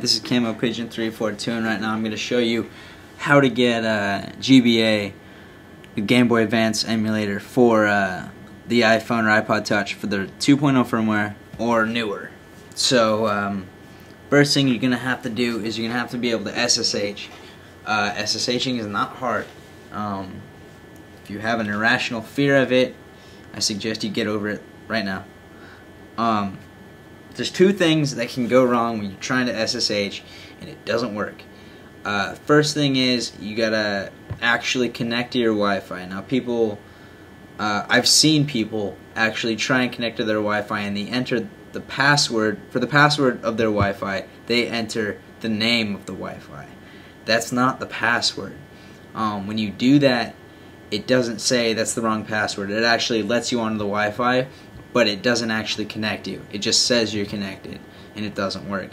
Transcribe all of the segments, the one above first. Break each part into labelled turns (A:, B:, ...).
A: this is Camo Pigeon 342, and right now I'm going to show you how to get GBA, the Game Boy Advance emulator for the iPhone or iPod Touch for the 2.0 firmware or newer. So first thing you're going to have to do is you're going to have to be able to SSH. SSHing is not hard. If you have an irrational fear of it, I suggest you get over it right now. There's two things that can go wrong when you're trying to SSH and it doesn't work. First thing is you gotta actually connect to your Wi-Fi. Now people, I've seen people actually try and connect to their Wi-Fi and they enter the password. For the password of their Wi-Fi, they enter the name of the Wi-Fi. That's not the password. When you do that, it doesn't say that's the wrong password. It actually lets you onto the Wi-Fi, but it doesn't actually connect you. It just says you're connected, and it doesn't work.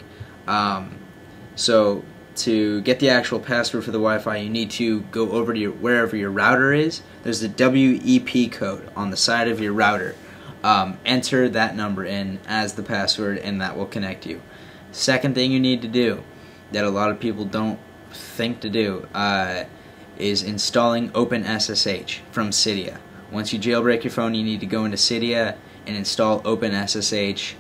A: So to get the actual password for the Wi-Fi, you need to go over to wherever your router is. There's a WEP code on the side of your router. Enter that number in as the password, and that will connect you. Second thing you need to do that a lot of people don't think to do is installing OpenSSH from Cydia. Once you jailbreak your phone, you need to go into Cydia and install OpenSSH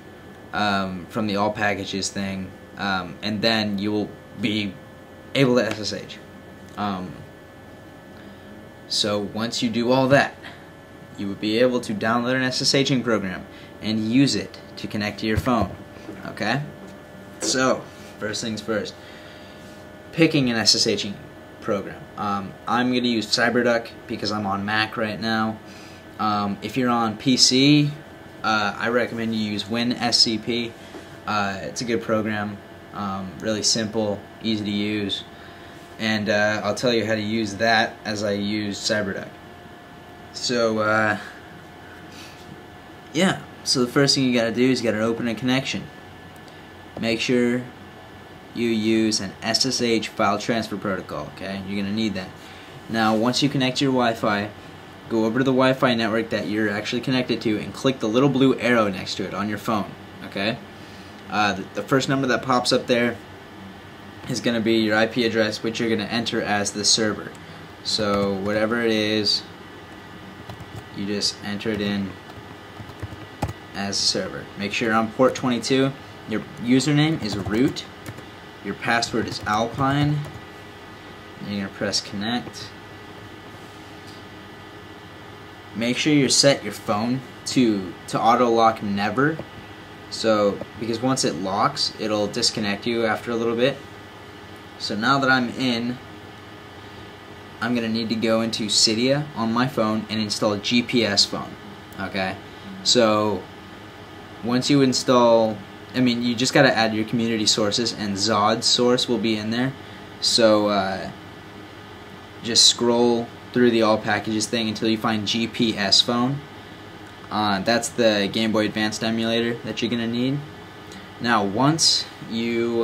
A: from the all packages thing, and then you will be able to SSH. So once you do all that, you will be able to download an SSHing program and use it to connect to your phone. Okay? So, first things first, picking an SSHing program. I'm going to use CyberDuck because I'm on Mac right now. If you're on PC, I recommend you use WinSCP. It's a good program, really simple, easy to use, and I'll tell you how to use that as I use CyberDuck. So yeah, so the first thing you gotta do is you gotta open a connection. Make sure you use an SSH file transfer protocol, okay? You're gonna need that. Now once you connect to your Wi-Fi, go over to the Wi-Fi network that you're actually connected to and click the little blue arrow next to it on your phone, okay? The first number that pops up there is going to be your IP address, which you're going to enter as the server. So whatever it is, you just enter it in as a server. Make sure you're on port 22. Your username is root. Your password is alpine. And you're going to press connect. Make sure you set your phone to auto lock never, so because once it locks, it'll disconnect you after a little bit. So now that I'm in, I'm gonna need to go into Cydia on my phone and install a GPS phone. Okay, so once you install, you just gotta add your community sources, and Zod's source will be in there. So just scroll through the all packages thing until you find GPS phone. That's the Game Boy Advance emulator that you're gonna need. Now once you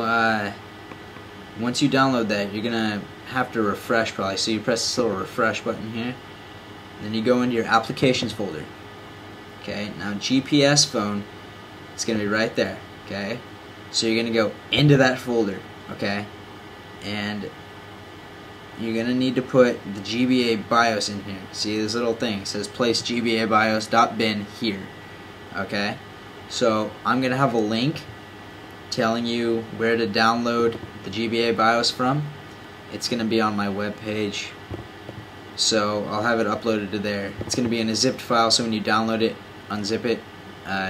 A: download that, you're gonna have to refresh probably. So you press this little refresh button here, then you go into your applications folder. Okay, now GPS phone, it's gonna be right there. Okay, so you're gonna go into that folder. Okay, and you're going to need to put the GBA BIOS in here. See this little thing? It says place GBA BIOS.bin here. Okay? So I'm going to have a link telling you where to download the GBA BIOS from. It's going to be on my webpage. So I'll have it uploaded to there. It's going to be in a zipped file, so when you download it, unzip it,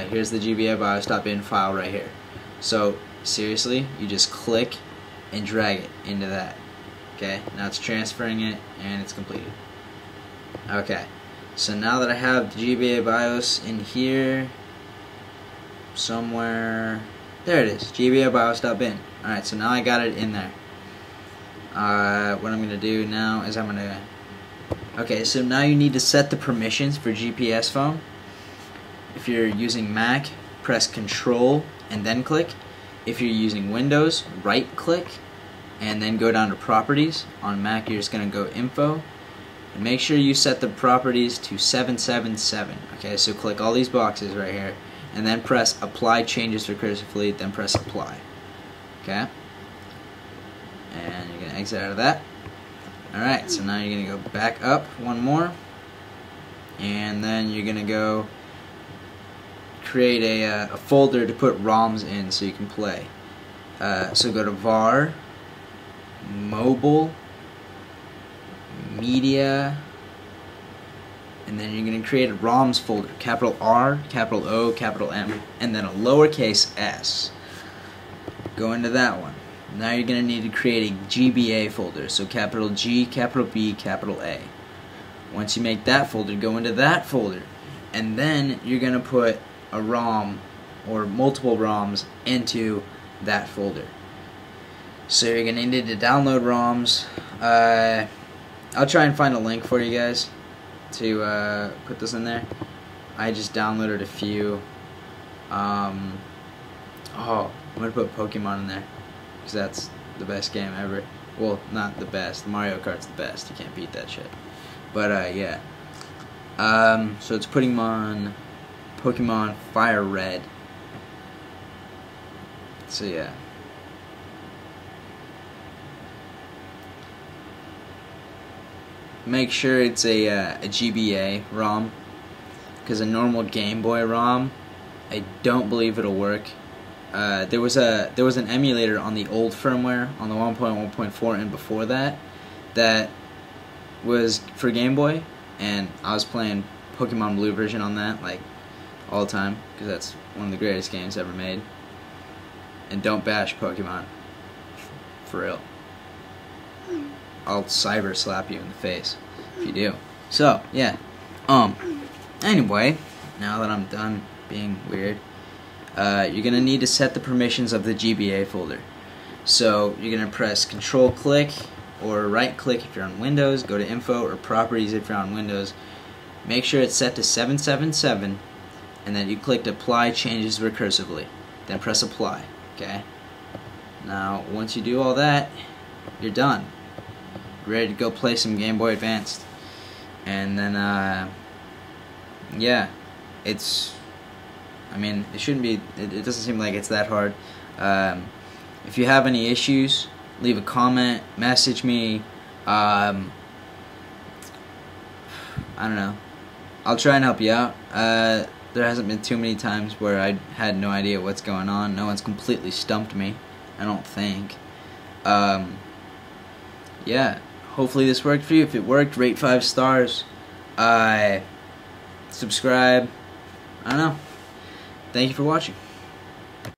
A: here's the GBA BIOS.bin file right here. So seriously, you just click and drag it into that. Okay, now it's transferring it and it's completed. Okay, so now that I have the GBA BIOS in here somewhere, there it is, GBA BIOS.bin. Alright, so now I got it in there. What I'm going to do now is I'm going to... Okay, so now you need to set the permissions for GPS phone. If you're using Mac, press Control and then click. If you're using Windows, right click and then go down to properties. On Mac, you're just going to go info and make sure you set the properties to 777. Okay, so click all these boxes right here and then press apply changes recursively, then press apply. Okay, exit out of that. Alright, so now you're going to go back up one more, and then you're going to go create a folder to put ROMs in so you can play. So go to var, mobile, media, and then you're going to create a ROMs folder, capital R, capital O, capital M, and then a lowercase s. Go into that one. Now you're going to need to create a GBA folder, so capital G, capital B, capital A. Once you make that folder, go into that folder, and then you're going to put a ROM or multiple ROMs into that folder. So you're going to need to download ROMs. I'll try and find a link for you guys to put this in there. I just downloaded a few. I'm going to put Pokemon in there, because that's the best game ever. Well, not the best. Mario Kart's the best. You can't beat that shit. But, yeah. So it's putting on Pokemon Fire Red. So, yeah. Make sure it's a GBA ROM, because a normal Game Boy ROM, I don't believe it'll work. There was an emulator on the old firmware, on the 1.1.4 and before that was for Game Boy, and I was playing Pokemon Blue version on that like all the time, because that's one of the greatest games ever made. And don't bash Pokemon, for real. I'll cyber slap you in the face if you do. So yeah, anyway, now that I'm done being weird, you're gonna need to set the permissions of the GBA folder. So you're gonna press Control click or right click if you're on Windows, go to Info, or Properties if you're on Windows. Make sure it's set to 777, and then you click Apply Changes Recursively. Then press Apply. Okay. Now once you do all that, you're done. Ready to go play some Game Boy Advanced. And then yeah, I mean, it shouldn't be, it doesn't seem like it's that hard. If you have any issues, leave a comment, message me. I don't know, I'll try and help you out. There hasn't been too many times where I had no idea what's going on. No one's completely stumped me, I don't think. Yeah, hopefully this worked for you. If it worked, rate 5 stars. Subscribe. I don't know. Thank you for watching.